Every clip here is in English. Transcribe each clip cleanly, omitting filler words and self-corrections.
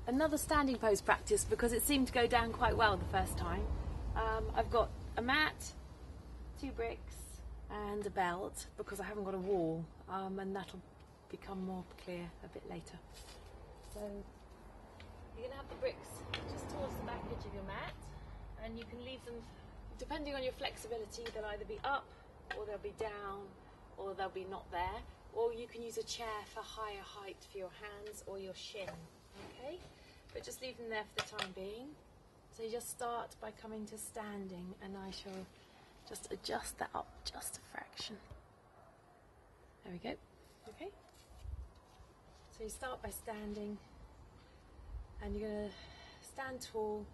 Another standing pose practice because it seemed to go down quite well the first time. I've got a mat, 2 bricks and a belt because I haven't got a wall, and that'll become more clear a bit later. So you're going to have the bricks just towards the back edge of your mat, and you can leave them, depending on your flexibility, they'll either be up or they'll be down or they'll be not there, or you can use a chair for higher height for your hands or your shin, okay? But just leave them there for the time being. So you just start by coming to standing, and I shall just adjust that up just a fraction. There we go, okay? So you start by standing, and you're going to stand tall,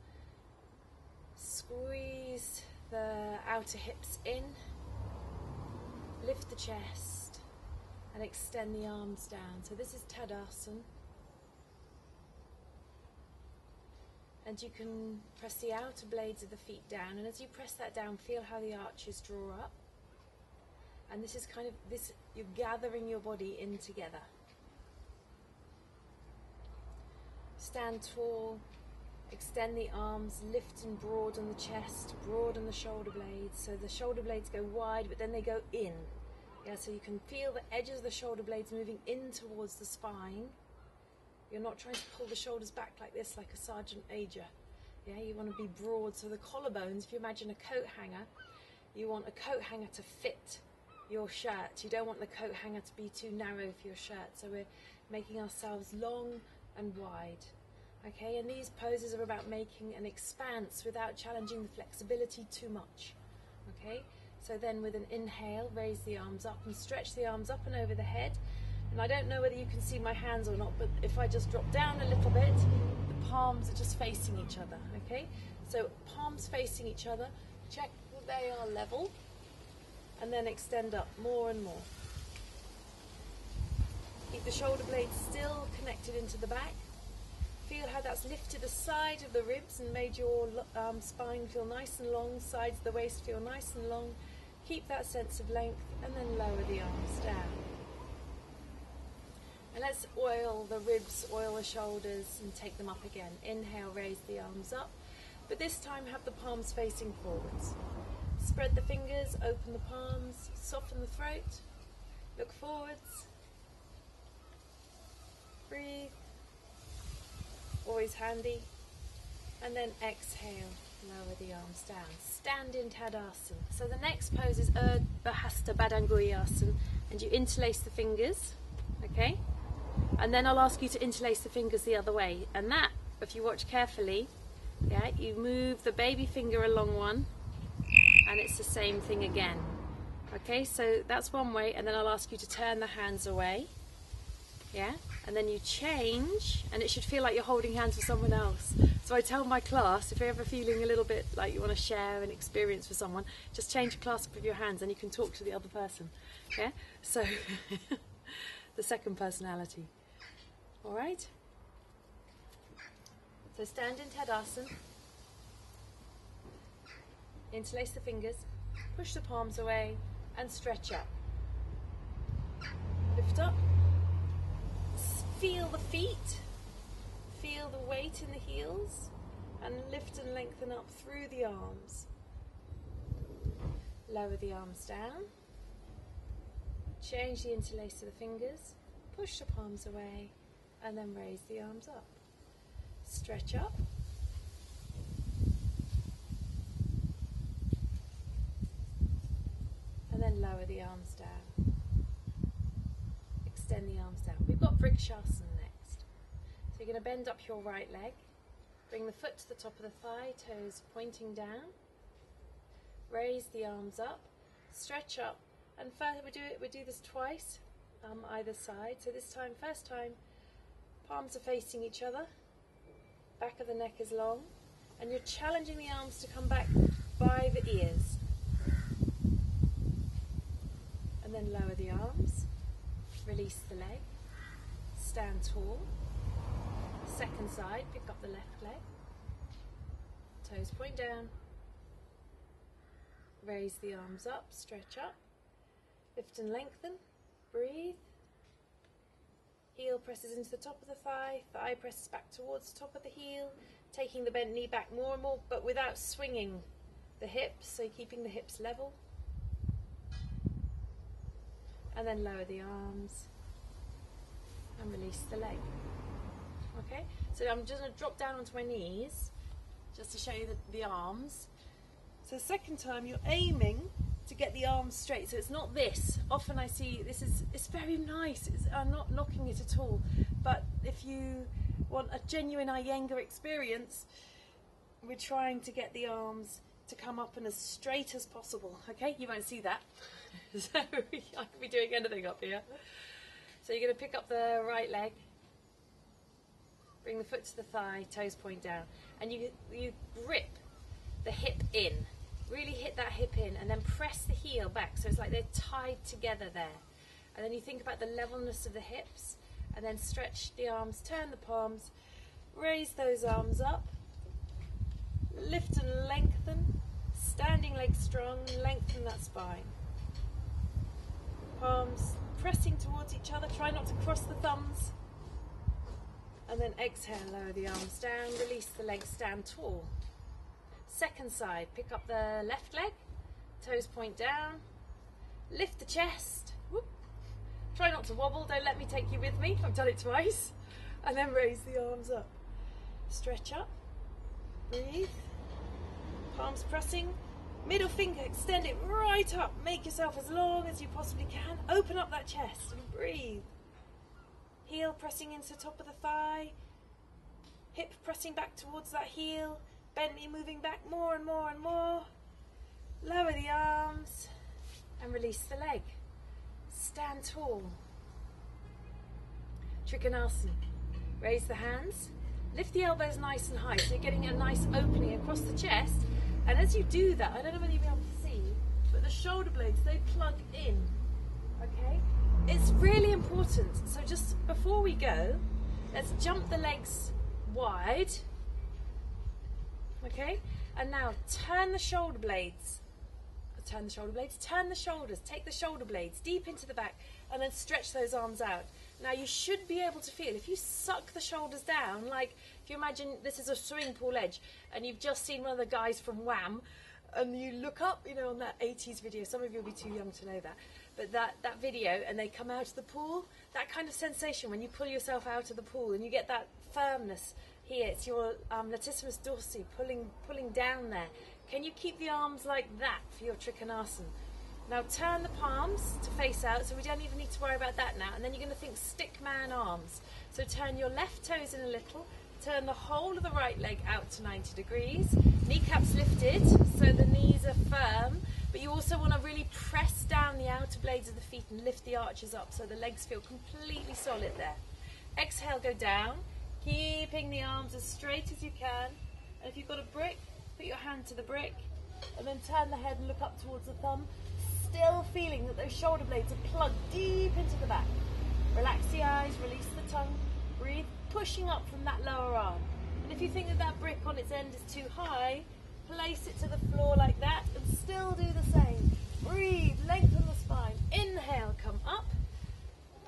squeeze the outer hips in, lift the chest, and extend the arms down. So this is Tadasana. And you can press the outer blades of the feet down, and as you press that down, feel how the arches draw up. And this is kind of this, you're gathering your body in together. Stand tall, extend the arms, lift and broaden the chest, broaden the shoulder blades. So the shoulder blades go wide, but then they go in. Yeah, so you can feel the edges of the shoulder blades moving in towards the spine. You're not trying to pull the shoulders back like this, like a sergeant major. Yeah, you want to be broad. So the collarbones, if you imagine a coat hanger, you want a coat hanger to fit your shirt. You don't want the coat hanger to be too narrow for your shirt. So we're making ourselves long and wide. Okay, and these poses are about making an expanse without challenging the flexibility too much. Okay, so then with an inhale, raise the arms up and stretch the arms up and over the head. And I don't know whether you can see my hands or not, but if I just drop down a little bit, the palms are just facing each other, okay? So palms facing each other, check that they are level, and then extend up more and more. Keep the shoulder blades still connected into the back. Feel how that's lifted the side of the ribs and made your spine feel nice and long, sides of the waist feel nice and long. Keep that sense of length, and then lower the arms down. And let's oil the ribs, oil the shoulders, and take them up again. Inhale, raise the arms up, but this time have the palms facing forwards. Spread the fingers, open the palms, soften the throat, look forwards, breathe, always handy, and then exhale, lower the arms down. Stand in Tadasana. So the next pose is Urdhva Hasta Badanguyasana, and you interlace the fingers, okay? And then I'll ask you to interlace the fingers the other way. And that, if you watch carefully, yeah, you move the baby finger along one, and it's the same thing again. Okay, so that's one way, and then I'll ask you to turn the hands away. Yeah, and then you change, and it should feel like you're holding hands with someone else. So I tell my class, if you're ever feeling a little bit like you want to share an experience with someone, just change the clasp of your hands and you can talk to the other person. Yeah, so the second personality. All right? So stand in Tadasana, interlace the fingers, push the palms away and stretch up. Lift up, feel the feet, feel the weight in the heels, and lift and lengthen up through the arms. Lower the arms down, change the interlace of the fingers, push the palms away, and then raise the arms up. Stretch up. And then lower the arms down. Extend the arms down. We've got Vrikshasana next. So you're going to bend up your right leg. Bring the foot to the top of the thigh, toes pointing down. Raise the arms up. Stretch up. And first we do this twice, either side. So this time, first time, palms are facing each other. Back of the neck is long, and you're challenging the arms to come back by the ears. And then lower the arms, release the leg, stand tall. Second side, pick up the left leg, toes point down, raise the arms up, stretch up, lift and lengthen, breathe, Heel presses into the top of the thigh, thigh presses back towards the top of the heel, taking the bent knee back more and more, but without swinging the hips, so keeping the hips level. And then lower the arms and release the leg. Okay, so I'm just going to drop down onto my knees just to show you the arms. So the second time you're aiming to get the arms straight, so it's not this. Often I see this is, it's very nice, I'm not knocking it at all, but if you want a genuine Iyengar experience, we're trying to get the arms to come up and as straight as possible. Okay, you won't see that. So I could be doing anything up here. So you're going to pick up the right leg, bring the foot to the thigh, toes point down, and you grip the hip in. Really hit that hip in and then press the heel back, so it's like they're tied together there. And then you think about the levelness of the hips, and then stretch the arms, turn the palms, raise those arms up, lift and lengthen, standing legs strong, lengthen that spine. Palms pressing towards each other, try not to cross the thumbs. And then exhale, lower the arms down, release the legs, stand tall. Second side, pick up the left leg, toes point down, lift the chest, whoop. Try not to wobble, don't let me take you with me, I've done it twice. And then raise the arms up. Stretch up, breathe, palms pressing, middle finger, extend it right up, make yourself as long as you possibly can, open up that chest and breathe. Heel pressing into the top of the thigh, hip pressing back towards that heel, bent knee moving back more and more and more. Lower the arms and release the leg. Stand tall. Trikonasana. Raise the hands. Lift the elbows nice and high so you're getting a nice opening across the chest. And as you do that, I don't know whether you'll be able to see, but the shoulder blades, they plug in. Okay? It's really important. So just before we go, let's jump the legs wide. Okay, and now turn the shoulder blades, turn the shoulders, take the shoulder blades deep into the back and then stretch those arms out. Now you should be able to feel, if you suck the shoulders down, like if you imagine this is a swimming pool edge and you've just seen one of the guys from Wham and you look up, you know, on that 80s video, some of you will be too young to know that, but that video and they come out of the pool, that kind of sensation when you pull yourself out of the pool and you get that firmness. Here, it's your latissimus dorsi pulling down there. Can you keep the arms like that for your Trikonasana? Now turn the palms to face out, so we don't even need to worry about that now. And then you're going to think stick man arms. So turn your left toes in a little, turn the whole of the right leg out to 90 degrees. Kneecaps lifted, so the knees are firm, but you also want to really press down the outer blades of the feet and lift the arches up so the legs feel completely solid there. Exhale, go down. Keeping the arms as straight as you can. And if you've got a brick, put your hand to the brick and then turn the head and look up towards the thumb. Still feeling that those shoulder blades are plugged deep into the back. Relax the eyes, release the tongue, breathe, pushing up from that lower arm. And if you think that that brick on its end is too high, place it to the floor like that and still do the same. Breathe, lengthen the spine. Inhale, come up.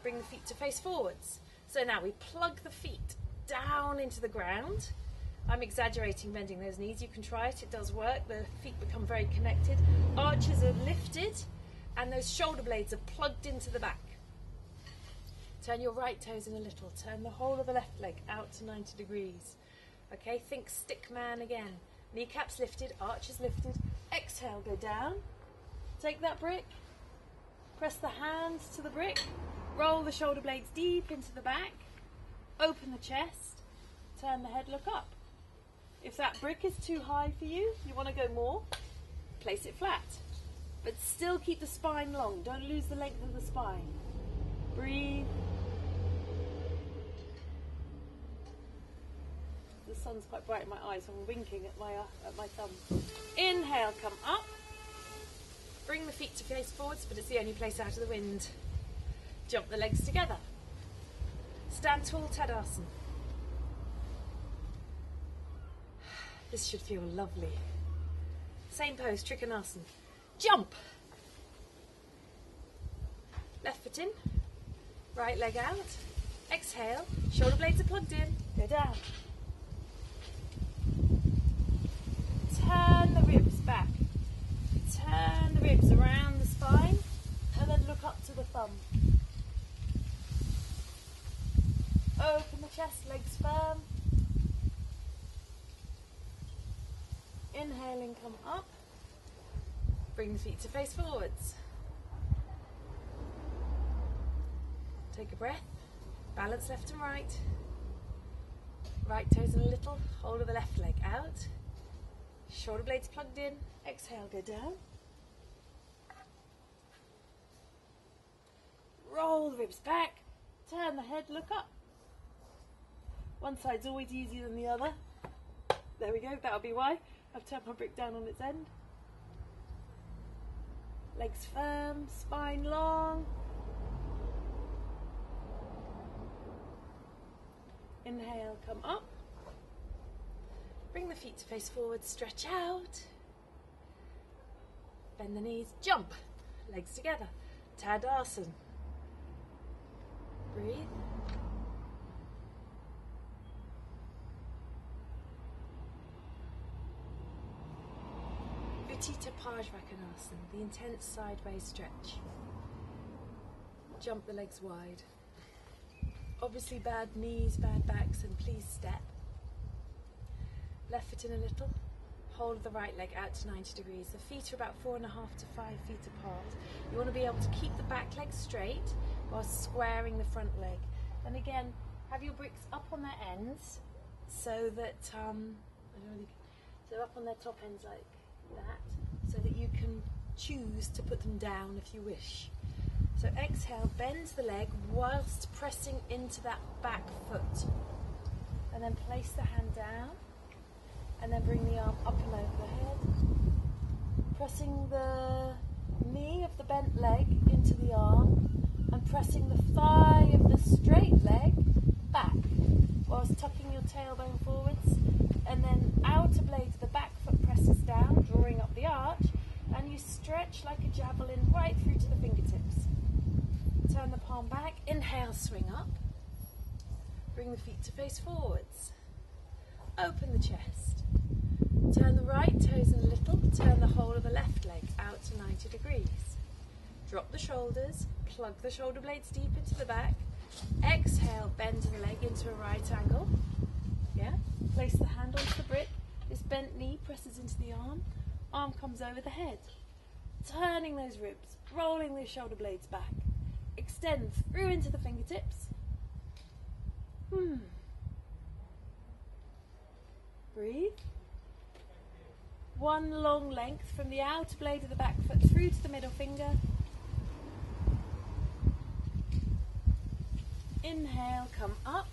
Bring the feet to face forwards. So now we plug the feet down into the ground. I'm exaggerating bending those knees. You can try it, it does work. The feet become very connected. Arches are lifted and those shoulder blades are plugged into the back. Turn your right toes in a little. Turn the whole of the left leg out to 90 degrees. Okay, think stick man again. Kneecaps lifted, arches lifted. Exhale, go down. Take that brick. Press the hands to the brick. Roll the shoulder blades deep into the back. Open the chest, turn the head, look up. If that brick is too high for you, you want to go more, place it flat. But still keep the spine long, don't lose the length of the spine. Breathe. The sun's quite bright in my eyes, so I'm winking at my thumb. Inhale, come up. Bring the feet to face forwards, but it's the only place out of the wind. Jump the legs together. Stand tall, Tadasana. This should feel lovely. Same pose, Trikonasana. Jump. Left foot in, right leg out. Exhale, shoulder blades are plugged in, go down. Turn the ribs back. Turn the ribs around the spine and then look up to the thumb. Open the chest, legs firm. Inhaling, come up. Bring the feet to face forwards. Take a breath. Balance left and right. Right toes in a little. Hold of the left leg out. Shoulder blades plugged in. Exhale, go down. Roll the ribs back. Turn the head, look up. One side's always easier than the other. There we go, that'll be why. I've turned my brick down on its end. Legs firm, spine long. Inhale, come up. Bring the feet to face forward, stretch out. Bend the knees, jump. Legs together. Tadasana. Breathe. Uttita Pajvakonasana, the intense sideways stretch. Jump the legs wide. Obviously bad knees, bad backs, and please step. Left foot in a little. Hold the right leg out to 90 degrees. The feet are about 4.5 to 5 feet apart. You want to be able to keep the back leg straight while squaring the front leg. And again, have your bricks up on their ends so that, so up on their top ends like that, so that you can choose to put them down if you wish. So exhale, bend the leg whilst pressing into that back foot. And then place the hand down. And then bring the arm up and over the head. Pressing the knee of the bent leg into the arm. And pressing the thigh of the straight leg back. Whilst tucking your tailbone forwards. And then outer blade of the back foot presses down, drawing up the arch. And you stretch like a javelin right through to the fingertips. Turn the palm back, inhale, swing up. Bring the feet to face forwards. Open the chest. Turn the right toes in a little, turn the whole of the left leg out to 90 degrees. Drop the shoulders, plug the shoulder blades deep into the back. Exhale, bend the leg into a right angle. Yeah. Place the hand onto the brick. This bent knee presses into the arm comes over the head. Turning those ribs, rolling those shoulder blades back. Extend through into the fingertips. Breathe. One long length from the outer blade of the back foot through to the middle finger. Inhale, come up.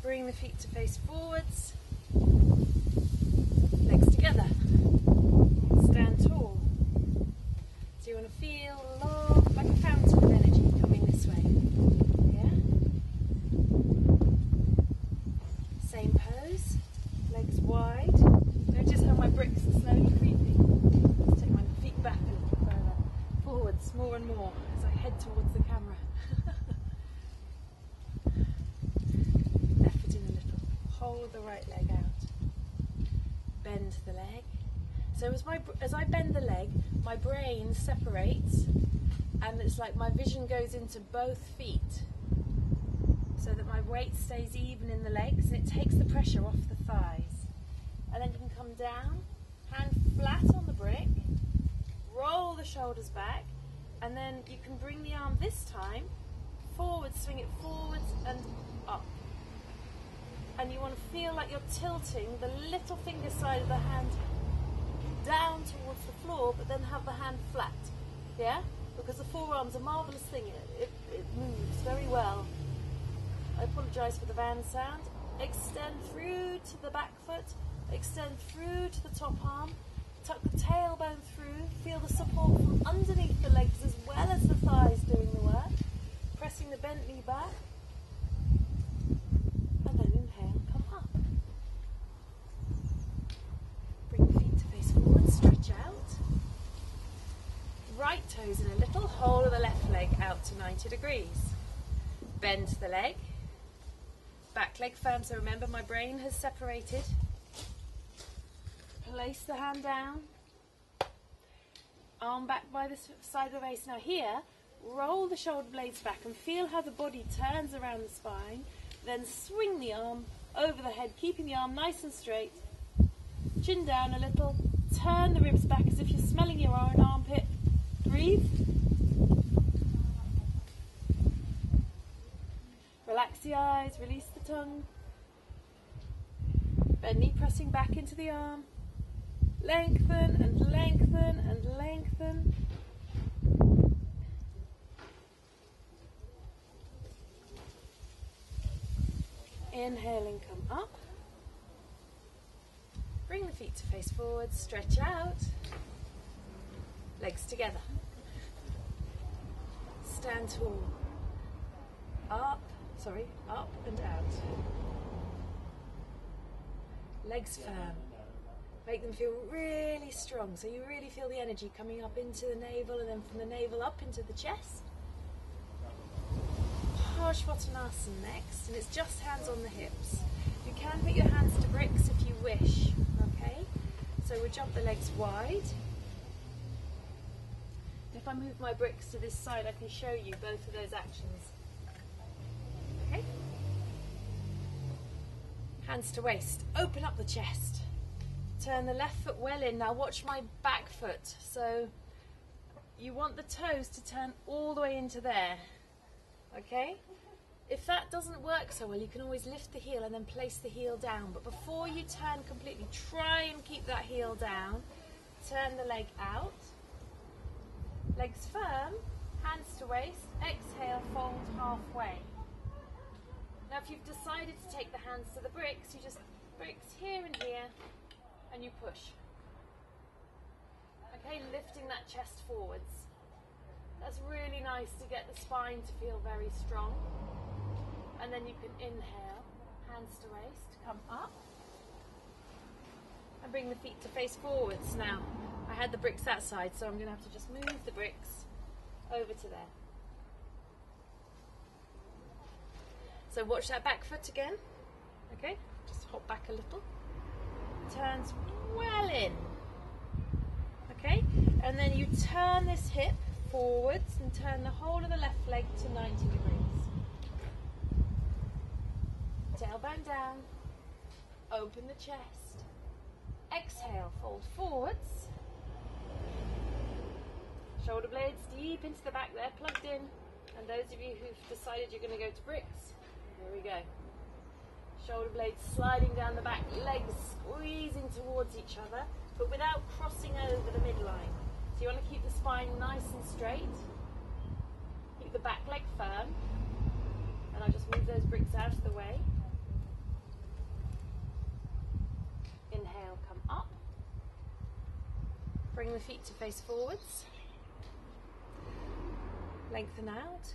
Bring the feet to face forwards. Legs together. Stand tall. So you want to feel long, like a fountain of energy coming this way. Yeah? Same pose. Legs wide. Notice how my bricks are slowly creeping. Let's take my feet back a little further. Forwards, more and more, as I head towards the camera. Left foot in a little. Hold the right leg out. Bend the leg. So as I bend the leg, my brain separates, and it's like my vision goes into both feet, so that my weight stays even in the legs, and it takes the pressure off the thighs. And then you can come down, hand flat on the brick, roll the shoulders back, and then you can bring the arm this time forward, swing it forwards and up. And you want to feel like you're tilting the little finger side of the hand down towards the floor, but then have the hand flat. Yeah? Because the forearm's a marvellous thing. It moves very well. I apologise for the van sound. Extend through to the back foot. Extend through to the top arm. Tuck the tailbone through. Feel the support from underneath the legs as well as the thighs doing the work. Pressing the bent knee back. And then inhale, come up. Bring the feet to face forward, stretch out. Right toes in a little, whole of the left leg out to 90 degrees. bend the leg. Back leg firm, so remember my brain has separated. Place the hand down. Arm back by the side of the waist. Now here, roll the shoulder blades back and feel how the body turns around the spine. Then swing the arm over the head, keeping the arm nice and straight. Chin down a little. Turn the ribs back as if you're smelling your own armpit. Breathe. Relax the eyes, release the tongue. Bend knee pressing back into the arm. Lengthen and lengthen and lengthen. Inhaling, come up. Bring the feet to face forward, stretch out. Legs together. Stand tall. Up and out. Legs firm. Make them feel really strong, so you really feel the energy coming up into the navel and then from the navel up into the chest. Shavasana next, and it's just hands on the hips. You can put your hands to bricks if you wish, okay? So we'll jump the legs wide. If I move my bricks to this side, I can show you both of those actions. Okay? Hands to waist. Open up the chest. Turn the left foot well in. Now watch my back foot. So you want the toes to turn all the way into there. Okay? If that doesn't work so well, you can always lift the heel and then place the heel down. But before you turn completely, try and keep that heel down. Turn the leg out. Legs firm, hands to waist. Exhale, fold halfway. Now if you've decided to take the hands to the bricks, you just bricks here and here, and you push. Okay, lifting that chest forwards. That's really nice to get the spine to feel very strong. And then you can inhale, hands to waist, come up. And bring the feet to face forwards. Now, I had the bricks that side, so I'm going to have to just move the bricks over to there. So watch that back foot again. Okay, just hop back a little. Turns well in. Okay, and then you turn this hip forwards and turn the whole of the left leg to 90 degrees. Tailbone down, open the chest. Exhale, fold forwards. Shoulder blades deep into the back there, plugged in. And those of you who've decided you're going to go to bricks, here we go. Shoulder blades sliding down the back, legs squeezing towards each other, but without crossing over the midline. So you want to keep the spine nice and straight. Keep the back leg firm. And I'll just move those bricks out of the way. Inhale, come up. Bring the feet to face forwards. Lengthen out.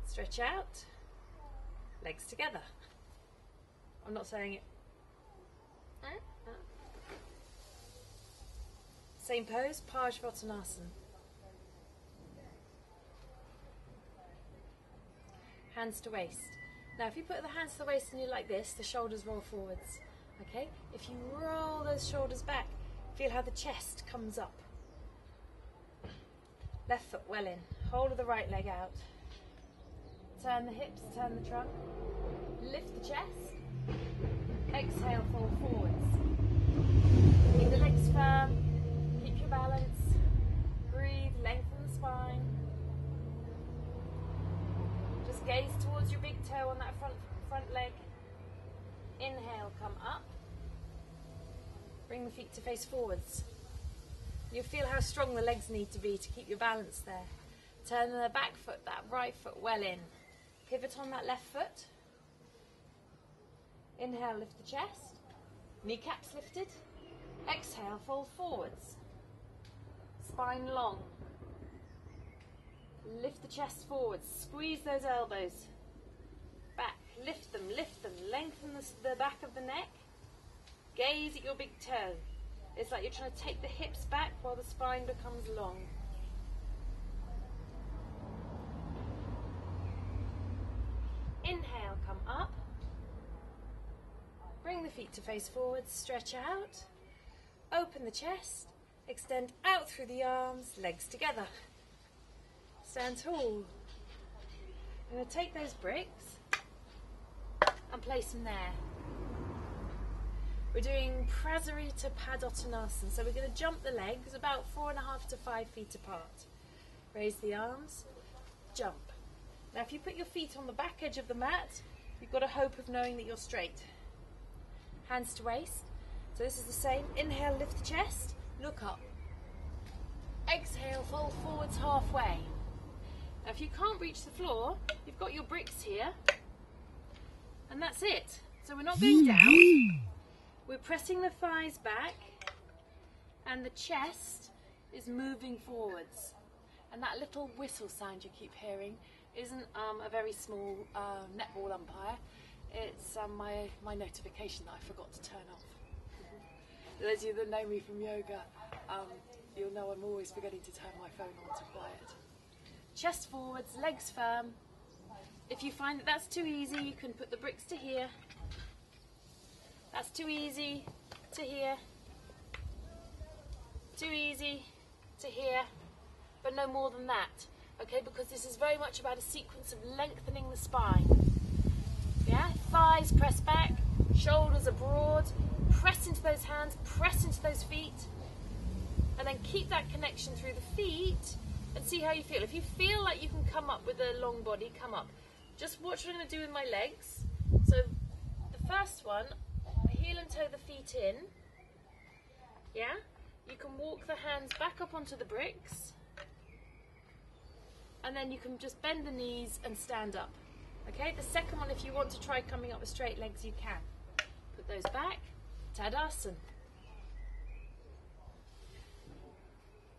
Stretch out. Legs together. I'm not saying it. Same pose, Shavasana. Hands to waist. Now if you put the hands to the waist and you're like this, the shoulders roll forwards. Okay? If you roll those shoulders back, feel how the chest comes up. Left foot well in. Hold of the right leg out. Turn the hips, turn the trunk. Lift the chest. Exhale, fold forwards. Keep the legs firm. Keep your balance. Breathe, lengthen the spine. Just gaze towards your big toe on that front leg. Inhale, come up. Bring the feet to face forwards. You'll feel how strong the legs need to be to keep your balance there. Turn the back foot, that right foot well in. Pivot on that left foot. Inhale, lift the chest. Kneecaps lifted. Exhale, fold forwards. Spine long. Lift the chest forwards. Squeeze those elbows. Back. Lift them, lengthen the back of the neck. Gaze at your big toe. It's like you're trying to take the hips back while the spine becomes long. bring the feet to face forwards, stretch out, open the chest, extend out through the arms, legs together. Stand tall. I'm going to take those bricks and place them there. We're doing Prasarita Padottanasana, so we're going to jump the legs about 4.5 to 5 feet apart. Raise the arms, jump. Now if you put your feet on the back edge of the mat, you've got a hope of knowing that you're straight. Hands to waist. So this is the same. Inhale, lift the chest, look up. Exhale, fold forwards halfway. Now if you can't reach the floor, you've got your bricks here, and that's it. So we're not going down. We're pressing the thighs back, and the chest is moving forwards. And that little whistle sound you keep hearing isn't a very small netball umpire. It's my notification that I forgot to turn off. Those of you that know me from yoga, you'll know I'm always forgetting to turn my phone on to quiet. Chest forwards, legs firm. If you find that that's too easy, you can put the bricks to here. That's too easy to here. Too easy to here. But no more than that. Okay, because this is very much about a sequence of lengthening the spine. Yeah, thighs press back, shoulders are broad, press into those hands, press into those feet, and then keep that connection through the feet and see how you feel. If you feel like you can come up with a long body, come up. Just watch what I'm going to do with my legs. So the first one, heel and toe the feet in. Yeah, you can walk the hands back up onto the bricks, and then you can just bend the knees and stand up. Okay, the second one, if you want to try coming up with straight legs, you can. Put those back, Tadasana.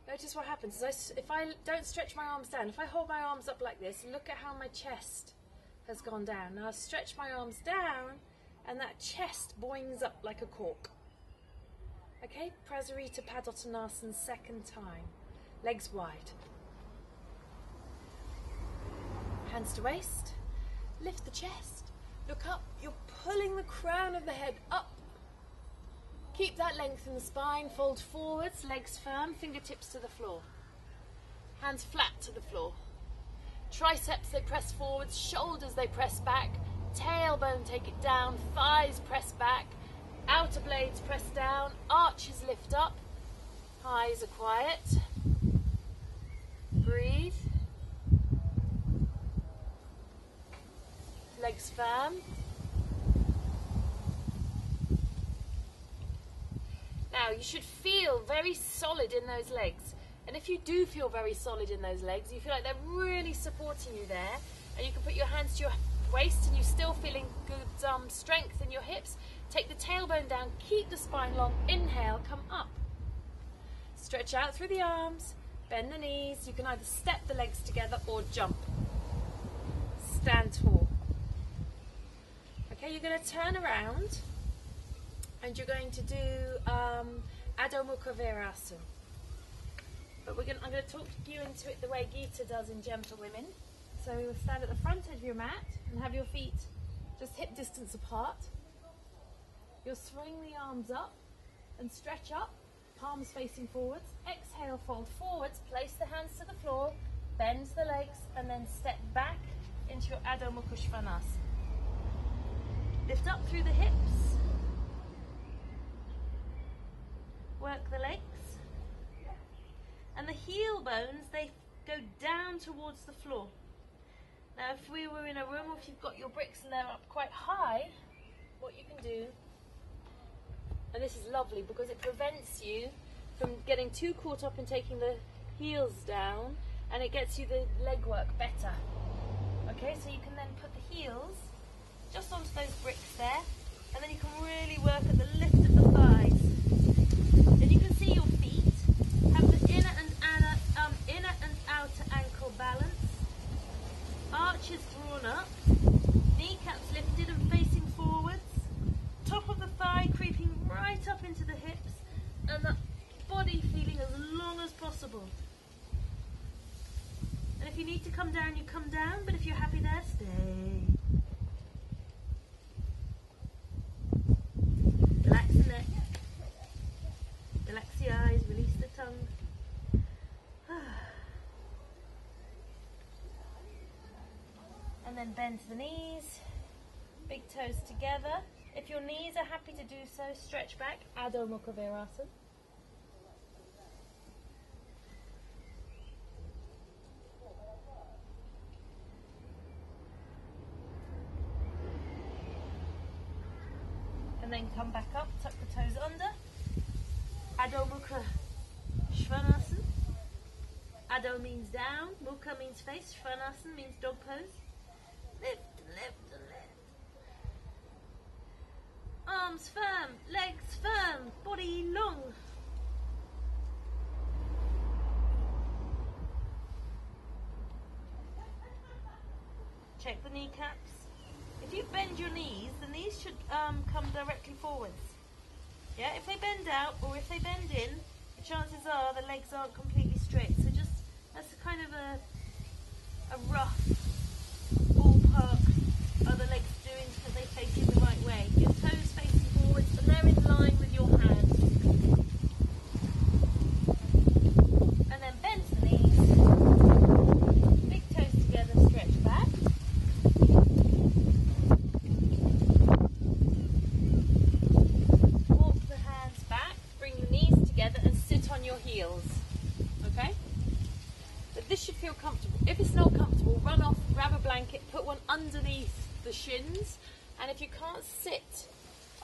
Notice what happens. If I don't stretch my arms down, if I hold my arms up like this, look at how my chest has gone down. Now I stretch my arms down, and that chest boings up like a cork. Okay, Prasarita Padottanasana, second time. Legs wide. Hands to waist. Lift the chest. Look up. You're pulling the crown of the head up. Keep that length in the spine. Fold forwards, legs firm, fingertips to the floor. Hands flat to the floor. Triceps, they press forwards. Shoulders, they press back. Tailbone, take it down. Thighs press back. Outer blades press down. Arches lift up. Eyes are quiet. Breathe. Legs firm. Now you should feel very solid in those legs. And if you do feel very solid in those legs, you feel like they're really supporting you there, and you can put your hands to your waist and you're still feeling good strength in your hips, take the tailbone down, keep the spine long, inhale, come up. Stretch out through the arms, bend the knees. You can either step the legs together or jump. Stand tall. Okay, you're going to turn around and you're going to do Adho Mukha Virasana. But I'm going to talk you into it the way Gita does in Gentle Women. So we will stand at the front edge of your mat and have your feet just hip distance apart. You'll swing the arms up and stretch up, palms facing forwards. Exhale, fold forwards, place the hands to the floor, bend the legs, and then step back into your Adho Mukha Svanasana. Lift up through the hips. Work the legs. And the heel bones, they go down towards the floor. Now if we were in a room, or if you've got your bricks and they're up quite high, what you can do, and this is lovely because it prevents you from getting too caught up in taking the heels down, and it gets you the leg work better. Okay, so you can then put the heels just onto those bricks there, and then you can really work at the lift of the thighs. Then you can see your feet have the inner and outer ankle balance, arches drawn up, kneecaps lifted and facing forwards, top of the thigh creeping right up into the hips, and the body feeling as long as possible. And if you need to come down, you come down, but if you're happy there, stay. And then bend the knees, big toes together. If your knees are happy to do so, stretch back, Adho Mukha Virasana. And then come back up, tuck the toes under. Adho Mukha Svanasana. Adho means down, Mukha means face, Svanasana means dog pose. Lift and lift and lift. Arms firm, legs firm, body long. Check the kneecaps. If you bend your knees, the knees should come directly forwards. Yeah, if they bend out or if they bend in, the chances are the legs aren't completely straight. So just, that's kind of a rough ballpark. Are the legs doing so they face you the right way? Your toes facing forwards and they're in line with your hands. And then bend the knees. Big toes together, stretch back. Walk the hands back, bring the knees together and sit on your heels. Okay? But this should feel comfortable. If it's not comfortable, run off, grab a blanket, put one underneath the shins, and if you can't sit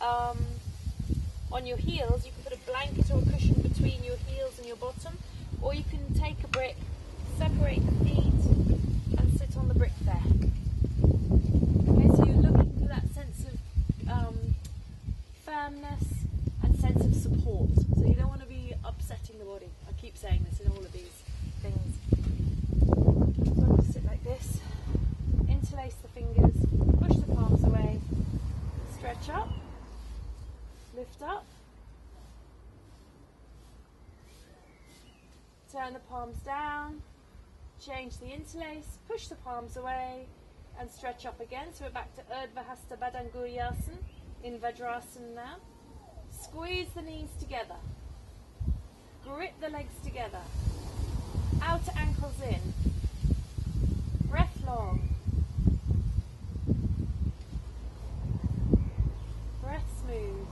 on your heels, you can put a blanket or a cushion between your heels and your bottom, or you can take a brick, separate the feet and sit on the brick there. Okay, so you're looking for that sense of firmness and sense of support, so you don't want to be upsetting the body. I keep saying this in all of these things. So I'm going to sit like this, interlace the fingers, push the palms away, stretch up, lift up, turn the palms down, change the interlace, push the palms away and stretch up again. So we're back to Urdhva Hasta Baddha Angulyasana in Vajrasana now. Squeeze the knees together, grip the legs together, outer ankles in, breath long. Breath smooth.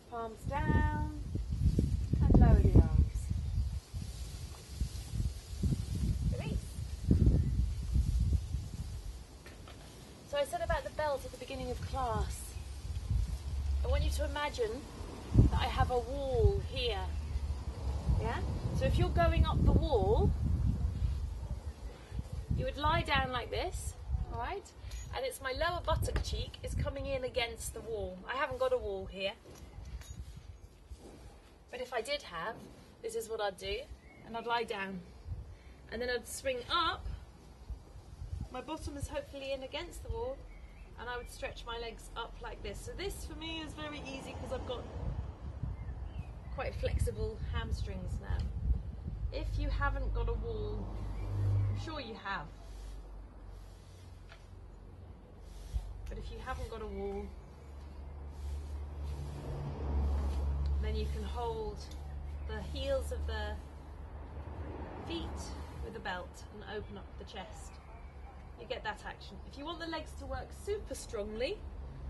Palms down and lower the arms. Release. So I said about the belt at the beginning of class. I want you to imagine that I have a wall here. Yeah? So if you're going up the wall, you would lie down like this, alright? And it's my lower buttock cheek is coming in against the wall. I haven't got a wall here. But if I did have, this is what I'd do. And I'd lie down. And then I'd swing up. My bottom is hopefully in against the wall. And I would stretch my legs up like this. So this for me is very easy because I've got quite flexible hamstrings now. If you haven't got a wall, I'm sure you have. But if you haven't got a wall, then you can hold the heels of the feet with a belt and open up the chest. You get that action. If you want the legs to work super strongly,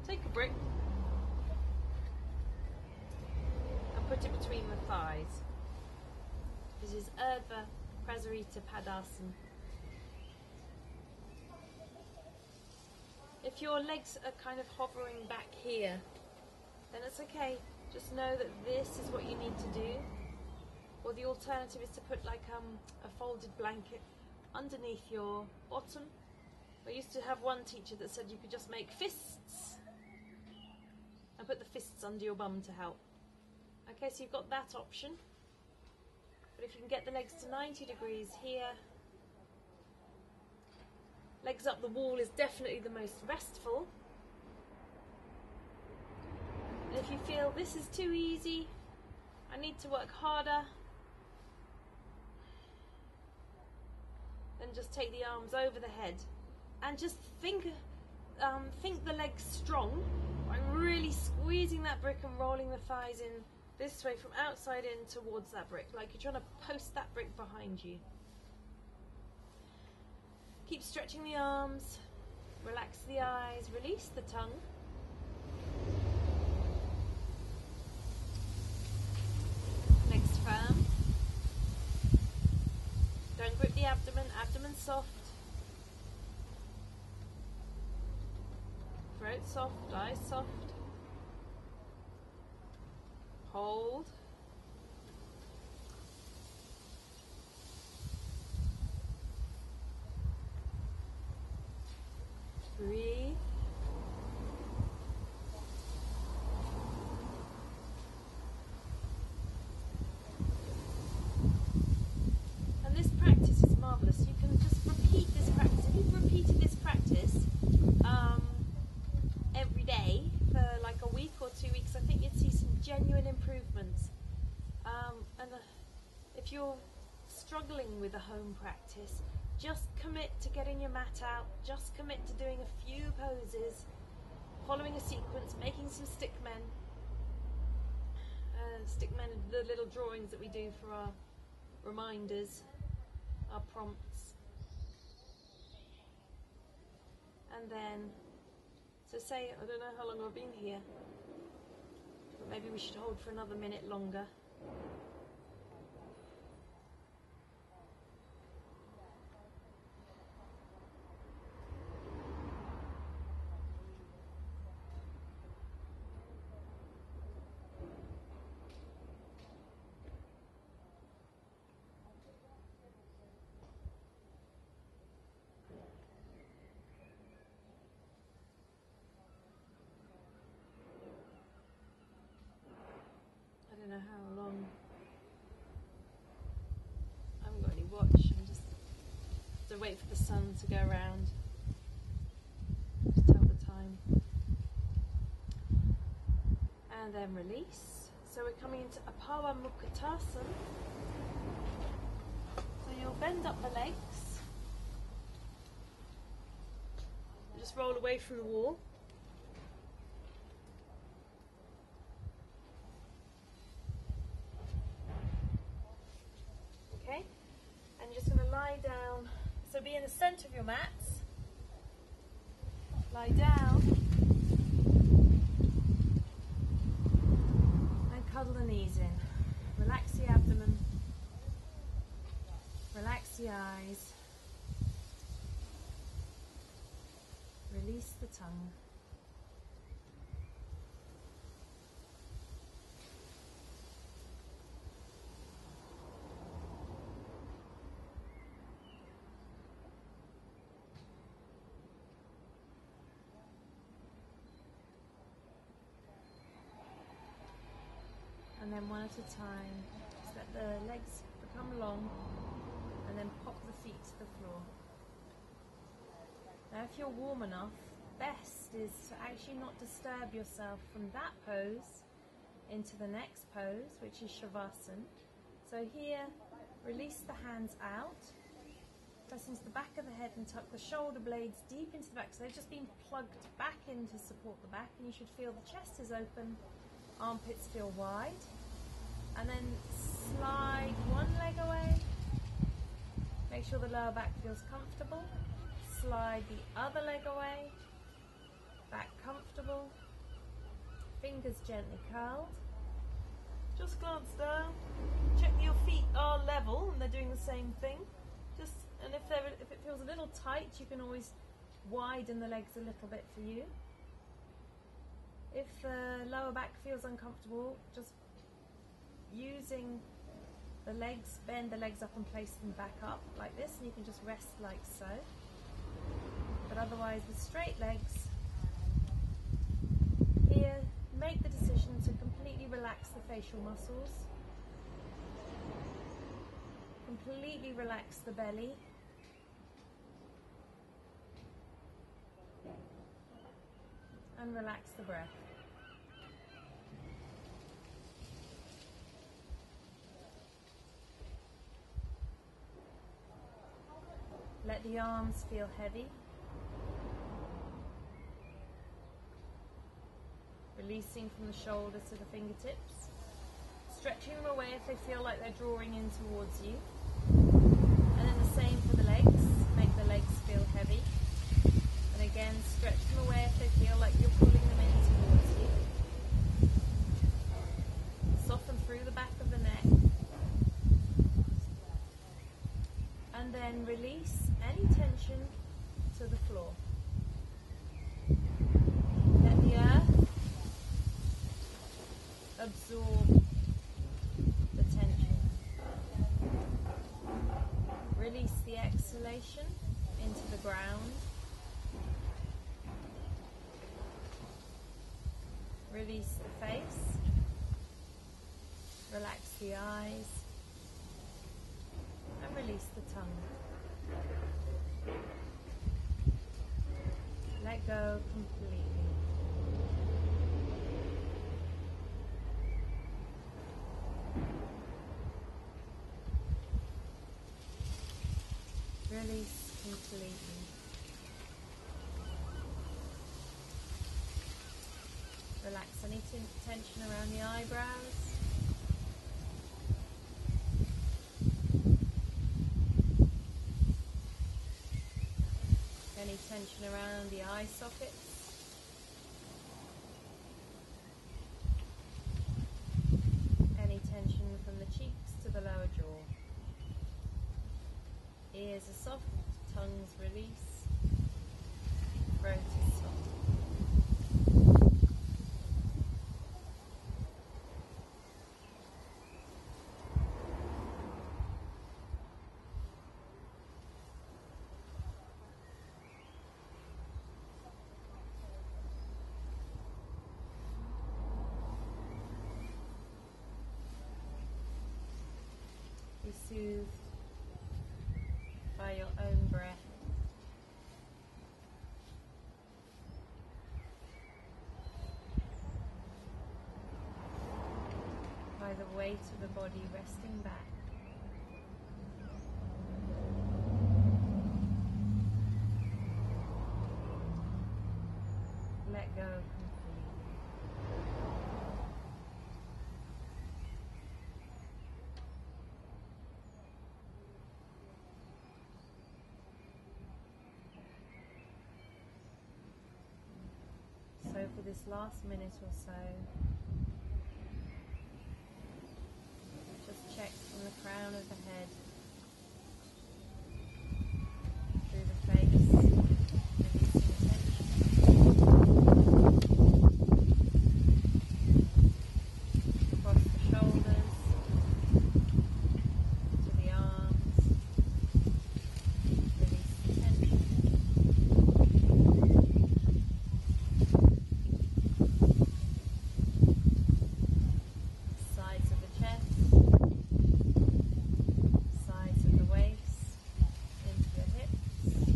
take a brick and put it between the thighs. This is Urdhva Prasarita Padasana. If your legs are kind of hovering back here, then it's okay. Just know that this is what you need to do. Or the alternative is to put like a folded blanket underneath your bottom. I used to have one teacher that said you could just make fists and put the fists under your bum to help. Okay, so you've got that option. But if you can get the legs to 90 degrees here, legs up the wall is definitely the most restful. And if you feel this is too easy, I need to work harder, then just take the arms over the head and just think the legs strong. I'm really squeezing that brick and rolling the thighs in this way from outside in towards that brick, like you're trying to post that brick behind you. Keep stretching the arms, relax the eyes, release the tongue. Legs firm. Don't grip the abdomen, abdomen soft. Throat soft, eyes soft. Hold. Breathe. And this practice is marvelous. You can just repeat this practice. If you've repeated this practice every day for like a week or 2 weeks, I think you'd see some genuine improvements. If you're struggling with a home practice, just commit to getting your mat out, just commit to doing a few poses, following a sequence, making some stickmen. Stickmen are the little drawings that we do for our reminders, our prompts. And then, so say, I don't know how long I've been here, but maybe we should hold for another minute longer. I don't know how long. I haven't got any watch. I'm just have to wait for the sun to go around to tell the time. And then release. So we're coming into Apawa Mukhatasana. So you'll bend up the legs. Just roll away from the wall. And you're just going to lie down, so be in the centre of your mats, lie down and cuddle the knees in, relax the abdomen, relax the eyes, release the tongue. And then one at a time, just let the legs become long and then pop the feet to the floor. Now if you're warm enough, best is to actually not disturb yourself from that pose into the next pose, which is Shavasana. So here, release the hands out, press into the back of the head and tuck the shoulder blades deep into the back. So they've just been plugged back in to support the back, and you should feel the chest is open, armpits feel wide, and then slide one leg away, make sure the lower back feels comfortable, slide the other leg away, back comfortable, fingers gently curled, just glance down, check that your feet are level and they're doing the same thing, and if it feels a little tight, you can always widen the legs a little bit for you. If the lower back feels uncomfortable, just using the legs, bend the legs up and place them back up like this, and you can just rest like so. But otherwise, with straight legs, here, make the decision to completely relax the facial muscles, completely relax the belly, and relax the breath. Let the arms feel heavy. Releasing from the shoulders to the fingertips. stretching them away if they feel like they're drawing in towards you. And then the same for the legs. Make the legs feel heavy. And again, stretch them away if they feel like you're pulling them in towards you. Soften through the back of the neck. And then release any tension to the floor. Let the earth absorb the tension. Release the exhalation into the ground. Release the face. Relax the eyes. And release the tongue. Let go completely. Release completely. Relax any tension around the eyebrows. Any tension around the eye sockets. Any tension from the cheeks to the lower jaw. Ears are soft, tongues release, throat is soft. Be soothed by your own breath. By the weight of the body resting back. Let go completely. So for this last minute or so, just check from the crown of the head through the face, releasing tension, across the shoulders, to the arms, release tension. Sides of the chest, sides of the waist, into the hips, from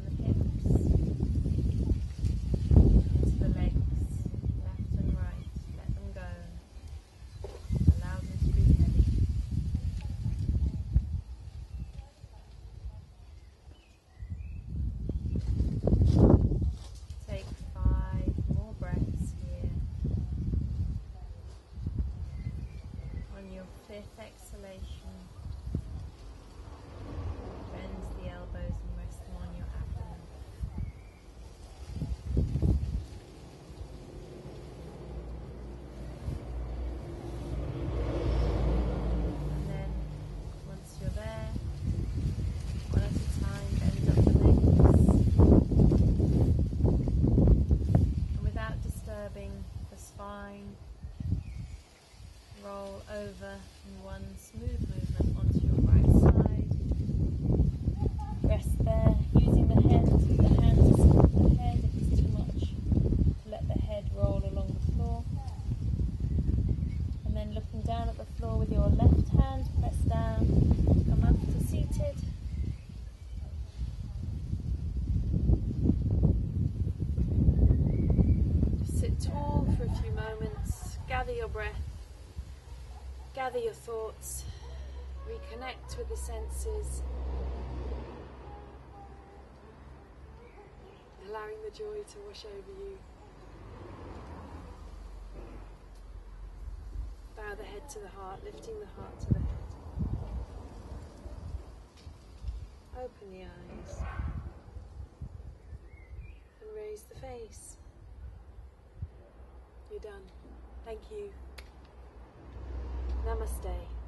the hips, into the legs, left and right. Let them go. Allow them to be heavy. Take 5 more breaths here. On your 5th exhalation, bend the elbows and rest them on your abdomen. And then, once you're there, one at a time, bend up the legs. And without disturbing the spine, roll over in one smooth movement onto your right side. Rest there, using the hand to support the head if it's too much. Let the head roll along the floor. And then looking down at the floor with your left hand, press down, come up to seated. Sit tall for a few moments, gather your breath, gather your thoughts, reconnect with the senses, allowing the joy to wash over you. Bow the head to the heart, lifting the heart to the head. Open the eyes. And raise the face. You're done. Thank you. Namaste.